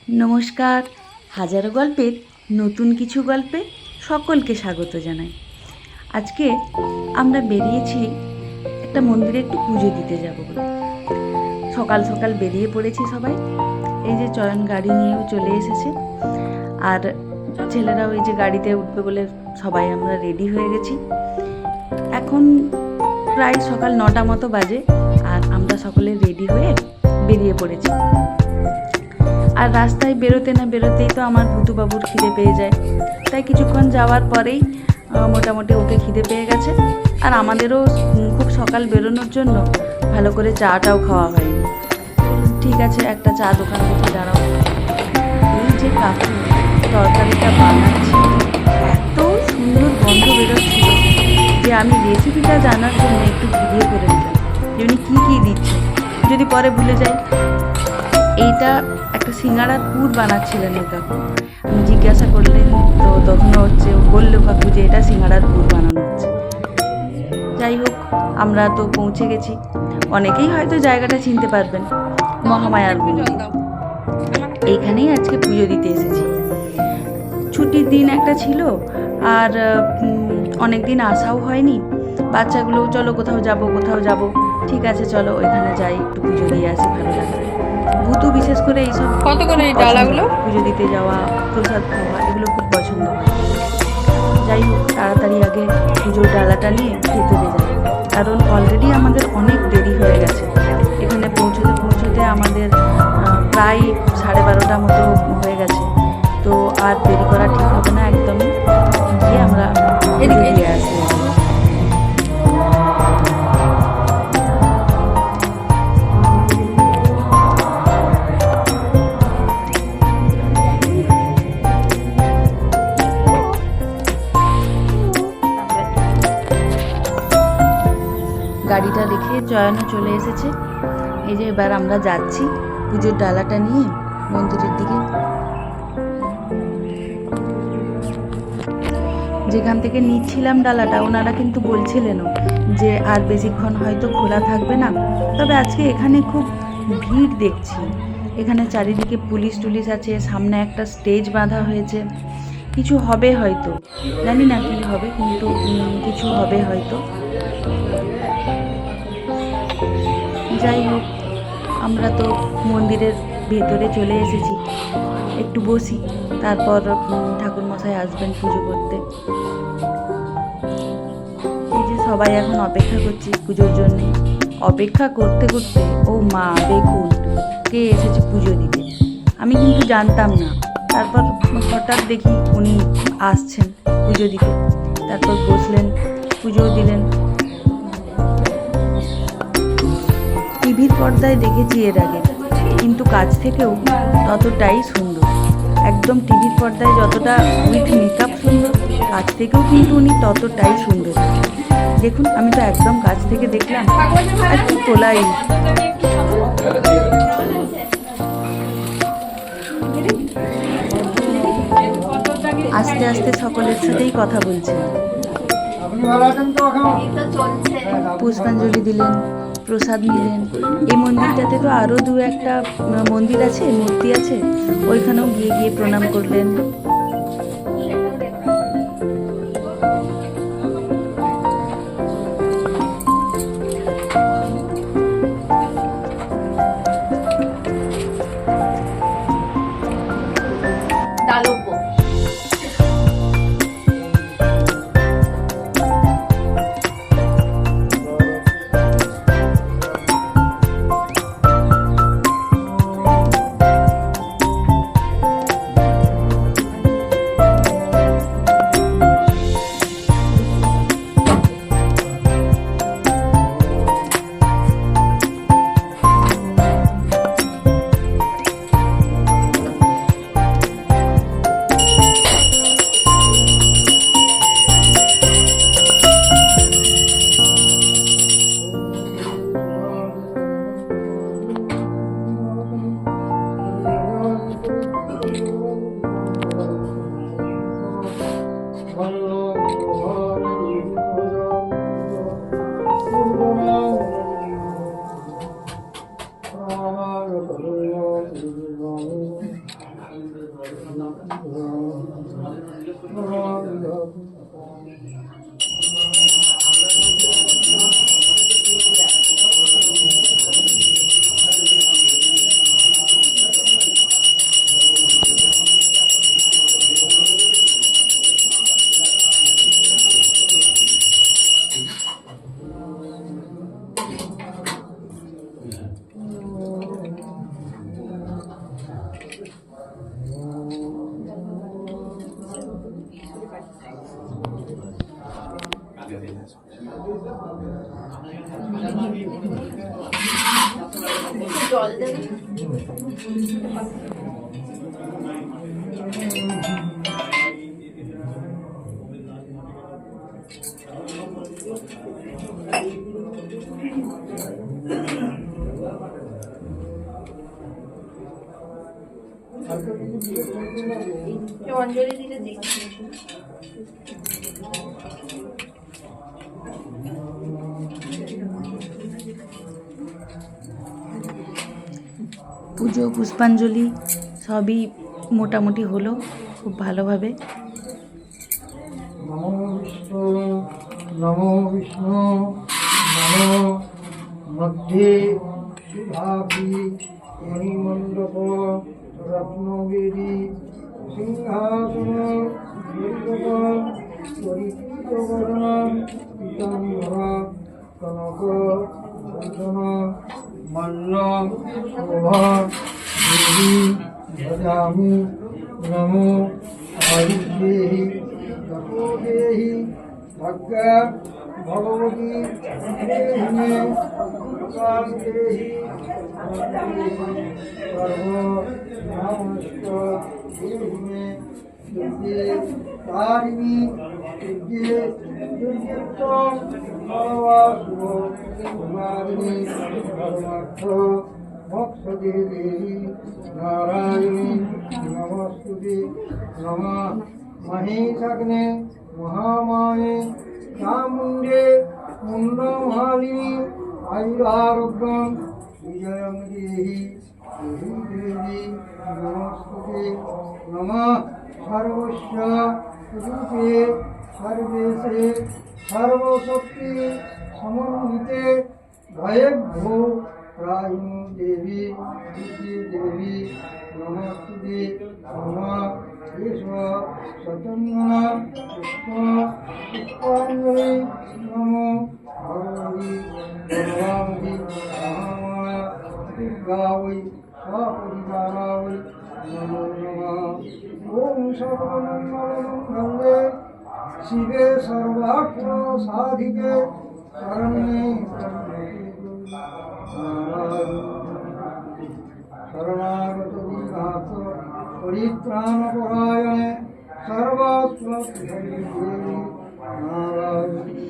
নমস্কার। হাজারো গল্পের নতুন কিছু গল্পে সকলকে স্বাগত জানাই। আজকে আমরা বেরিয়েছি একটা মন্দিরে একটু পুজো দিতে যাব বলে। সকাল সকাল বেরিয়ে পড়েছি সবাই। এই যে চয়ন গাড়ি নিয়েও চলে এসেছে, আর ছেলেরাও এই যে গাড়িতে উঠবে বলে সবাই আমরা রেডি হয়ে গেছি। এখন প্রায় সকাল 9টা মতো বাজে, আর আমরা সকলে রেডি হয়ে বেরিয়ে পড়েছি। আর রাস্তায় বেরোতে না বেরোতেই তো আমার ভুতুবাবুর খিদে পেয়ে যায়, তাই কিছুক্ষণ যাওয়ার পরেই মোটামুটি ওকে খিদে পেয়ে গেছে। আর আমাদেরও খুব সকাল বেরোনোর জন্য ভালো করে চাটাও খাওয়া হয়নি। ঠিক আছে, একটা চা দোকান দেখে দাঁড়াও। এই যে কাকু তরকারিটা বানাচ্ছে, এত সুন্দর গন্ধ বেরোচ্ছিল যে আমি রেসিপিটা জানার জন্য একটু ভিডিও করে নিলাম যে উনি কী দিচ্ছে, যদি পরে ভুলে যাই। এইটা একটা সিঙ্গাড়ার পুর বানাচ্ছিলেন ওই কাকু। আমি জিজ্ঞাসা করলেন তো তখন হচ্ছে বললো কাকু যে এটা সিঙ্গাড়ার পুর বানানো হচ্ছে। যাই হোক, আমরা তো পৌঁছে গেছি। অনেকেই হয়তো জায়গাটা চিনতে পারবেন, মহামায়ার মন্দির। এইখানেই আজকে পুজো দিতে এসেছি। ছুটির দিন একটা ছিল, আর অনেক দিন আসাও হয়নি। বাচ্চাগুলো চলো কোথাও যাব, ঠিক আছে চলো ওইখানে যাই, একটু পুজো দিয়ে আসি, ভালো লাগবে। ভূতু বিশেষ করে এইসব কত করে এই ডালাগুলো পুজো দিতে যাওয়া, প্রসাদ খাওয়া, এগুলো খুব পছন্দ হয়। যাই হোক, তাড়াতাড়ি আগে পুজোর ডালাটা নিয়ে ভেতরে যাই, কারণ অলরেডি আমাদের অনেক দেরি হয়ে গেছে। এখানে পৌঁছতে আমাদের প্রায় 12:30 মতো হয়ে গেছে। তো আর দেরি করা ঠিক হবে না একদমই। গিয়ে আমরা দিয়ে আসি। গাড়িটা রেখে চয়নও চলে এসেছে। এই যে এবার আমরা যাচ্ছি পুজোর ডালাটা নিয়ে মন্দিরের দিকে। যেখান থেকে নিচ্ছিলাম ডালাটা, ওনারা কিন্তু বলছিলেনও যে আর বেশিক্ষণ হয়তো খোলা থাকবে না। তবে আজকে এখানে খুব ভিড় দেখছি। এখানে চারিদিকে পুলিশ টুলিশ আছে, সামনে একটা স্টেজ বাঁধা হয়েছে। কিছু হবে হয়তো, জানি না কি হবে, কিন্তু কিছু হবে হয়তো। যাই হোক, আমরা তো মন্দিরের ভেতরে চলে এসেছি। একটু বসি, তারপর ঠাকুরমশাই আসবেন পুজো করতে। এই যে সবাই এখন অপেক্ষা করছি পুজোর জন্যে। অপেক্ষা করতে করতে ও মা দেখুন কে এসেছে পুজো দিতে। আমি কিন্তু জানতাম না, তারপর হঠাৎ দেখি উনি আসছেন পুজো দিতে। তারপর বসলেন, পুজোও দিলেন। টিভির পর্দায় দেখেছি এর আগে, কিন্তু কাছ থেকেও ততটাই সুন্দর। একদম টিভির পর্দায় যতটা উইথ মেকআপ সুন্দর, কাছ থেকেও কিন্তু উনি ততটাই সুন্দর। দেখুন, আমি তো একদম কাছ থেকে দেখলাম, একটু তোলাই। আস্তে আস্তে সকলের সাথেই কথা বলছেন। পুষ্পাঞ্জলি দিলেন, প্রসাদ নিলেন। এই মন্দিরটাতে তো আরও 2-1টা মন্দির আছে, মূর্তি আছে, ওইখানেও গিয়ে প্রণাম করলেন। অঞ্জলি দিলে দেখছি। পুজো পুষ্পাঞ্জলি সবই মোটামুটি হলো খুব ভালোভাবে। নমো বিষ্ণু নমো বিষ্ণু নমো মধ্যে সুধাভি মণিমণ্ডপ রত্নবেদী সিংহাসন পরিচিতবর্ণ পীতাম্বরা কনক ভূষণ মল্ল শোভা দেবী ভজামি নমো আয়ুষেহি দেহি ভাগ্যা ভগবতী দেহি মে কাল দেহি সর্ব নমস্ক দেহি মে দুর্গে তারিণী দুর্গে দুর্গেত্ব নবাসুভ কুমারিণী ধর্মার্থ মোক্ষদে দেহি নারায়ণী নমস্তুতে নমঃ মহেশাগ্নে মহামায়ে চামুণ্ডে মুণ্ডমালিনী আয়ুরারোগ্যং বিজয়ং দেহি দেহি দেবী নমস্তুতে নমঃ সর্বস্য রূপে সর্বেশে সর্বশক্তি সমন্বিতে ভয়েভ্যো প্রায়িণী দেবী দেবী নমস্তুতে নমঃ ঈশ্বর সচন্দনা পুষ্পাঞ্জলি নমো ভগবতী ভগবামী মহামায়া দুর্গা বৈ সপরিবারা বৈ নমো নমঃ ওম সর্বমঙ্গলমঙ্গলে শিবে সর্বার্থ সাধিকে শরণ্যে শরণাগত দীনাথ পরিত্রাণপরায়ণে সর্বস্বদেবী নারায়ণী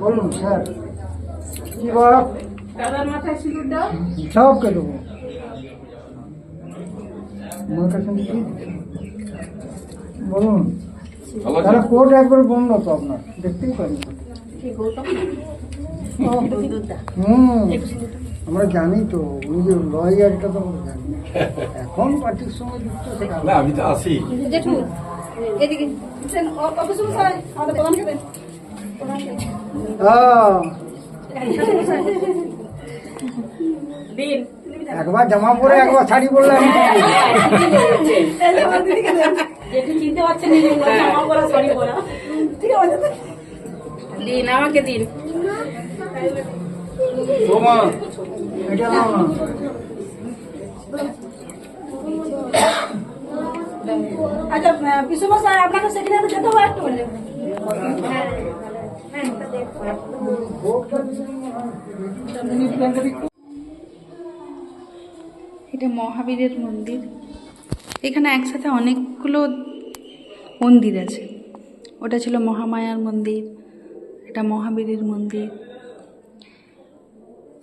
বলুন স্যার কি বাপ দাদার মাথায় সিঁদুর দাও। সবকে দেবো আমার কাছে কি বলুন তারা কোর্ট একবার বন্ধ তো আপনার দেখতেই পারি আমরা জানি তো উনি যে লয়ারটা তো আমরা জানি এখন পার্টির সঙ্গে যুক্ত সেটা আমি তো আছি জেঠু এদিকে অফিস আমাদের প্রধান খেবেন দিন একবার জামা পরে একবার শাড়ি পরলে আমি জেঠু চিনতে পারছেন জামা পরা শাড়ি পরা ঠিক আছে দিন আমাকে দিন সোমা এটা নাও না আচ্ছা বিশ্বমশাই আপনাকে সেখানে একটু যেতে হবে একটু বলে এটা মহাবীরের মন্দির। এখানে একসাথে অনেকগুলো মন্দির আছে। ওটা ছিল মহামায়ার মন্দির, এটা মহাবীরের মন্দির।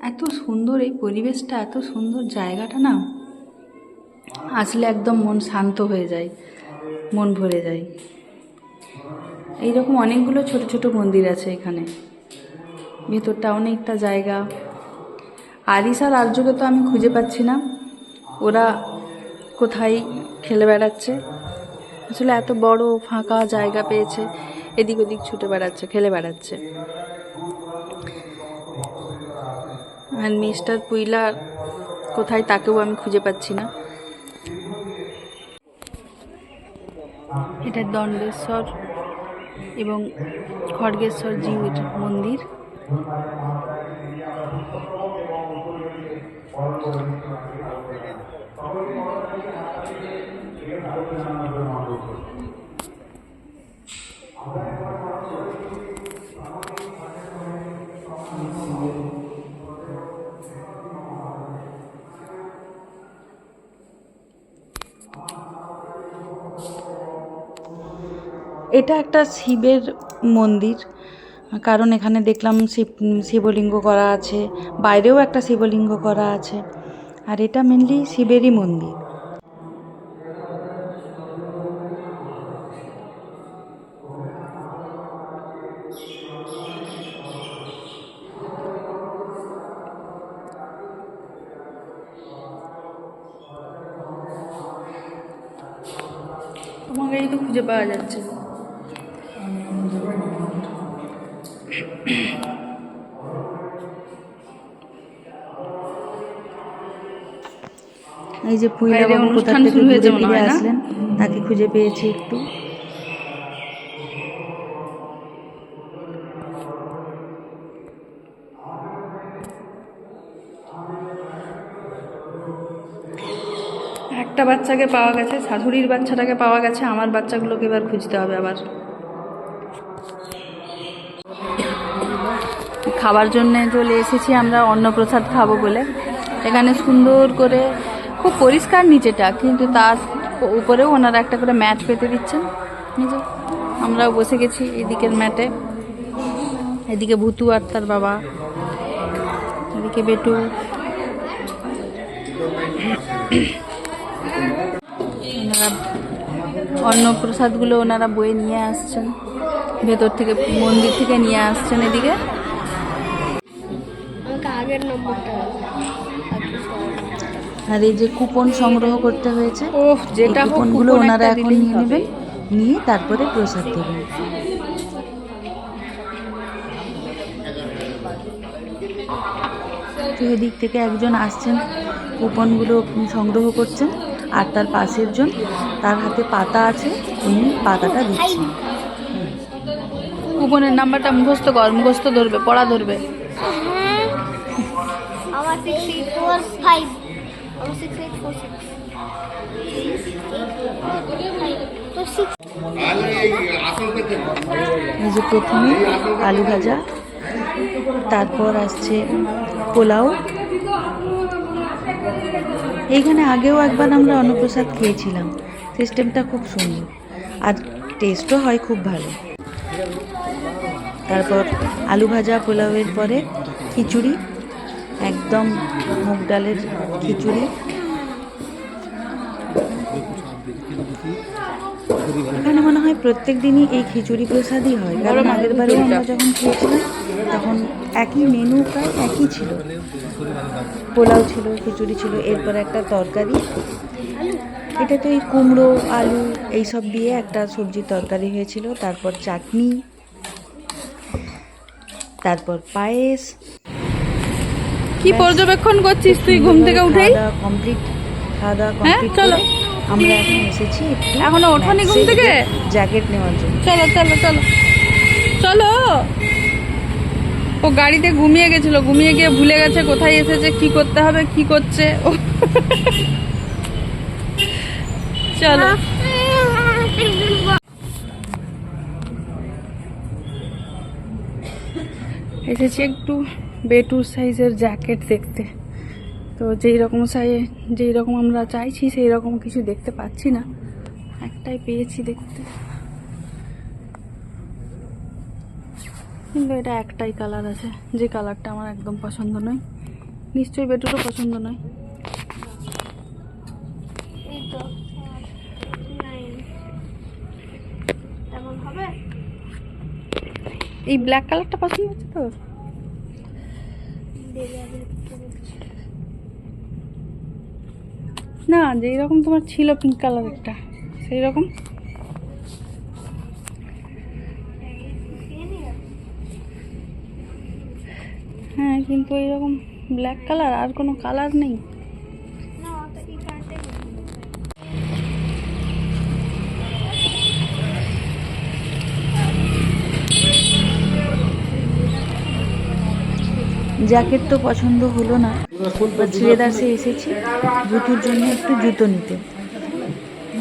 এত সুন্দর এই পরিবেশটা, এত সুন্দর জায়গাটা না, আসলে একদম মন শান্ত হয়ে যায়, মন ভরে যায়। এইরকম অনেকগুলো ছোট ছোট মন্দির আছে এখানে, ভেতরটা অনেকটা জায়গা। আরিস আর আর্যকে তো আমি খুঁজে পাচ্ছি না, ওরা কোথায় খেলে বেড়াচ্ছে। আসলে এত বড় ফাঁকা জায়গা পেয়েছে, এদিক ওদিক ছুটে বেড়াচ্ছে, খেলে বেড়াচ্ছে। আর মিস্টার পুইলা কোথায়, তাকেও আমি খুঁজে পাচ্ছি না। এটা দণ্ডেশ্বর এবং খড়গেশ্বর জিউর মন্দির। এটা একটা শিবের মন্দির, কারণ এখানে দেখলাম শিবলিঙ্গ করা আছে, বাইরেও একটা শিবলিঙ্গ করা আছে। আর এটা মেনলি শিবেরই মন্দির। তোমাকেই তো খুঁজে পাওয়া যাচ্ছে। এই যে পুইলা বাবু কোথা থেকে ঘুরে ফিরে আসলেন, তাকে খুঁজে পেয়েছি একটু। একটা বাচ্চাকে পাওয়া গেছে, শাশুড়ির বাচ্চাটাকে পাওয়া গেছে, আমার বাচ্চাগুলোকে এবার খুঁজতে হবে আবার। খাবার জন্যে চলে এসেছি আমরা, অন্নপ্রসাদ খাবো বলে। এখানে সুন্দর করে, খুব পরিষ্কার নিচেটা, কিন্তু তার উপরেও ওনারা একটা করে ম্যাট পেতে দিচ্ছেন নিচে। আমরাও বসে গেছি এদিকের ম্যাটে। এদিকে ভুতু আর তার বাবা, এদিকে বেটু। ওনারা অন্নপ্রসাদগুলো ওনারা বয়ে নিয়ে আসছেন, ভেতর থেকে মন্দির থেকে নিয়ে আসছেন এদিকে। আর এই যে কুপন সংগ্রহ করতে হয়েছে, যেটা কুপনগুলো ওনারা এখন নিয়ে নেবেন, নিয়ে তারপরে প্রসাদ দেবেন। তো এদিক থেকে একজন আসছেন, কুপনগুলো সংগ্রহ করছেন, আর তার পাশের জন, তার হাতে পাতা আছে, উনি পাতাটা দিচ্ছেন। কুপনের নাম্বারটা মুখস্থ কর, মুখস্থ ধরবে, পড়া ধরবে। আমার 6845 আমার 6846 এই যে প্রথমে আলু ভাজা, তারপর আসছে পোলাও। এইখানে আগেও একবার আমরা অন্নপ্রসাদ খেয়েছিলাম, সিস্টেমটা খুব সুন্দর আর টেস্টও হয় খুব ভালো। তারপর আলু ভাজা পোলাওয়ের পরে খিচুড়ি, একদম মুগ ডালের খিচুড়ি। এখানে মনে হয় প্রত্যেক দিনই এই খিচুড়ি প্রসাদই হয়, কারণ আগের বারেও আমরা যখন খেয়েছিলাম তখন একই মেনু, প্রায় একই ছিল। পোলাও ছিল, খিচুড়ি ছিল, এরপর একটা তরকারি। এটা তো এই কুমড়ো আলু এইসব দিয়ে একটা সবজির তরকারি হয়েছিল, তারপর চাটনি, তারপর পায়েস। কি পর্যবেক্ষণ করছিস তুই ঘুম থেকে উঠেই? কমপ্লিট, খাওয়া দাওয়া কমপ্লিট। চলো, আমরা এখন এসেছি, এখনো ওঠানি ঘুম থেকে, জ্যাকেট নেওয়ার জন্য। চলো চলো চলো চলো। ও গাড়িতে ঘুমিয়ে গেছিল, ঘুমিয়ে গিয়ে ভুলে গেছে কোথায় এসেছে, কি করতে হবে, কি করছে। চলো এসেছি একটু বেটুর সাইজের জ্যাকেট দেখতে। তো যেই রকম আমরা চাইছি সেই রকম কিছু দেখতে পাচ্ছি না, একটাই পেয়েছি দেখতে, কিন্তু এটা একটাই কালার আছে, যে কালারটা আমার একদম পছন্দ নয়, নিশ্চয়ই বেটুরও পছন্দ নয়। এই তো 9 এমন হবে। এই ব্ল্যাক কালারটা পছন্দ হচ্ছে তোর? না, যেই রকম তোমার ছিল পিঙ্ক কালার একটা, সেই রকম। হ্যাঁ, কিন্তু এইরকম ব্ল্যাক কালার আর কোনো কালার নেই। না, তো এই কালারটাই জ্যাকেট তো পছন্দ হলো না, এবার শ্রীলেদার্সে এসেছি জুতোর জন্য একটু জুতো নিতে।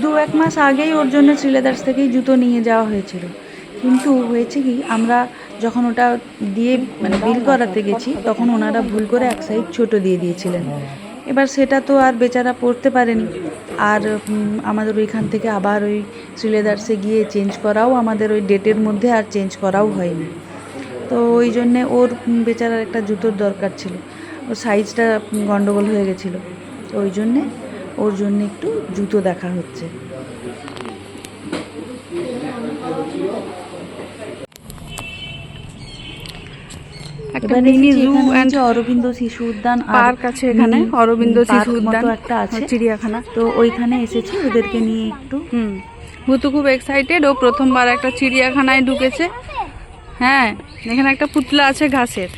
2-1 মাস আগেই ওর জন্য শ্রীলেদার্স থেকেই জুতো নিয়ে যাওয়া হয়েছিল, কিন্তু হয়েছে কি আমরা যখন ওটা দিয়ে মানে বিল করাতে গেছি তখন ওনারা ভুল করে এক সাইজ ছোটো দিয়ে দিয়েছিলেন। এবার সেটা তো আর বেচারা পরতে পারেনি, আর আমাদের ওইখান থেকে আবার ওই শ্রীলেদার্সে গিয়ে চেঞ্জ করাও আমাদের ওই ডেটের মধ্যে আর চেঞ্জ করাও হয়নি। তো ওই জন্যে ওর বেচারার একটা জুতোর দরকার ছিল, ওর সাইজটা গন্ডগোল হয়ে গেছিলো, তো ওই জন্যে ওর জন্য একটু জুতো দেখা হচ্ছে। একটা মিনি জু অ্যান্ড অরবিন্দ শিশু উদ্যান পার্ক আছে এখানে, অরবিন্দ শিশু উদ্যান মতো একটা আছে, চিড়িয়াখানা। তো ওইখানে এসেছি ওদেরকে নিয়ে একটু। ভূতু খুব এক্সাইটেড, ও প্রথমবার একটা চিড়িয়াখানায় ঢুকেছে। হ্যাঁ, এখানে একটা পুতলা আছে ঘাসের।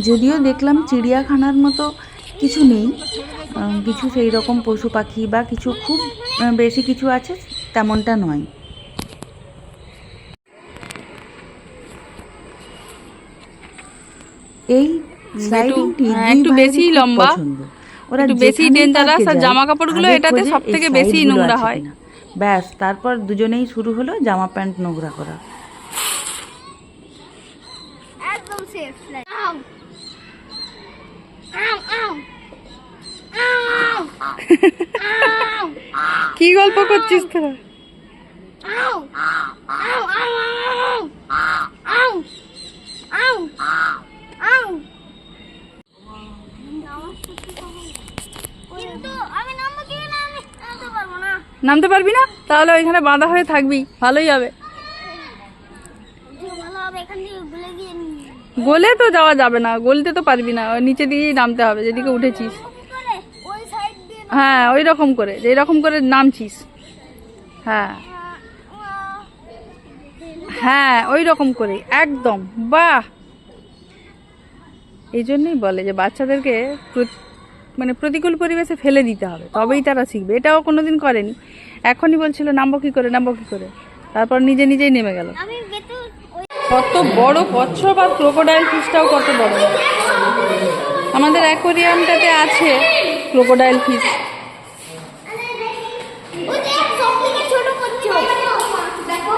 যদিও দেখলাম চিড়িয়াখানার মতো কিছু নেই, কিছু সেই রকম পশু পাখি বা কিছু খুব বেশি কিছু আছে তেমনটা নয়। এই স্লাইডিংটি একটু বেশি লম্বা, একটু বেশি ডেঞ্জারাস, আর জামা কাপড়গুলো এটাতে সবথেকে বেশি নোংরা হয়। ব্যাস, তারপর দুজনেই শুরু হলো জামা প্যান্ট নোংরা করা। একদম সেফ। আউ আউ আউ আউ আউ কি গল্প করছিস তোরা? আউ আউ আউ আউ আউ আউ। কিন্তু আমি নামবো কি না, আমি নামতে পারবো না। নামতে পারবি না? তাহলে ওইখানে বাঁধা হয়ে থাকবি, ভালোই হবে। ভালো হবে, এখান থেকে গলে গিয়ে গলে তো যাওয়া যাবে না, গলতে তো পারবি না, ওই নিচে দিয়েই নামতে হবে যেদিকে উঠেছিস। ওই সাইড দিয়ে হ্যাঁ, ওই রকম করে, যেই রকম করে নামছিস। হ্যাঁ হ্যাঁ, ওই রকম করে একদম। বাহ, এই জন্যই বলে যে বাচ্চাদেরকে মানে প্রতিকূল পরিবেশে ফেলে দিতে হবে, তবেই তারা শিখবে। এটাও কোনোদিন করেনি, এখনই বলছিল নামবো কি করে, নামবো কি করে, তারপর নিজে নিজেই নেমে গেল। আমি বেতু কত বড় কচ্ছপ আর ক্রোকোডাইল ফিশটাও কত বড়। আমাদের অ্যাকোরিয়ামটাতে আছে ক্রোকোডাইল ফিশ। সবথেকে ছোট করছো দেখো।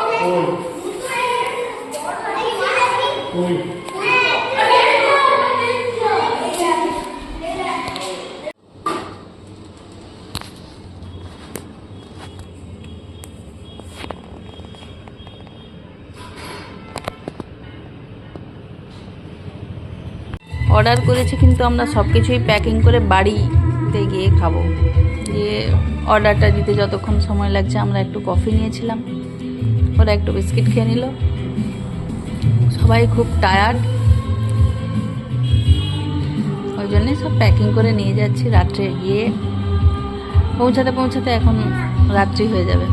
অর্ডার করেছি, কিন্তু আমরা সব কিছুই প্যাকিং করে বাড়িতে গিয়ে খাবো। গিয়ে অর্ডারটা দিতে যতক্ষণ সময় লাগছে, আমরা একটু কফি নিয়েছিলাম, ওরা একটু বিস্কিট খেয়ে নিল। সবাই খুব টায়ার্ড, ওই জন্যে সব প্যাকিং করে নিয়ে যাচ্ছি। রাত্রে গিয়ে পৌঁছাতে এখন রাত্রি হয়ে যাবে।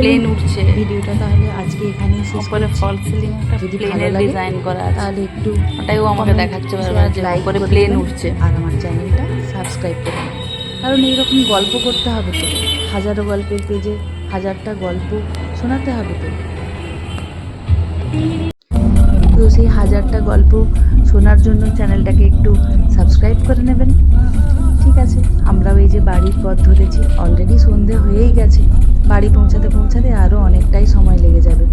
প্লেন উঠছে। ভিডিওটা তাহলে আজকে এখানেই শেষ করে। ফল সিলিং একটা প্লেনের ডিজাইন করা আছে, তাহলে একটু ওটাইও আমাকে দেখাচ্ছে বারবার যে উপরে প্লেন উঠছে। আর আমার চ্যানেলটা সাবস্ক্রাইব করুন, কারণ এইরকম গল্প করতে হবে তো, হাজারো গল্পের পেজে হাজারটা গল্প শোনাতে হবে তো। তো সেই 1000টা গল্প শোনার জন্য চ্যানেলটাকে একটু সাবস্ক্রাইব করে নেবেন। ঠিক আছে, আমরাও এই যে বাড়ির পথ ধরেছি, অলরেডি সন্ধে হয়েই গেছে, বাড়ি পৌঁছাতে পৌঁছাতে আরও অনেকটাই সময় লেগে যাবে।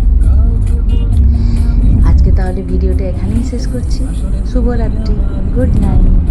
আজকে তাহলে ভিডিওটা এখানেই শেষ করছি। শুভরাত্রি, গুড নাইট।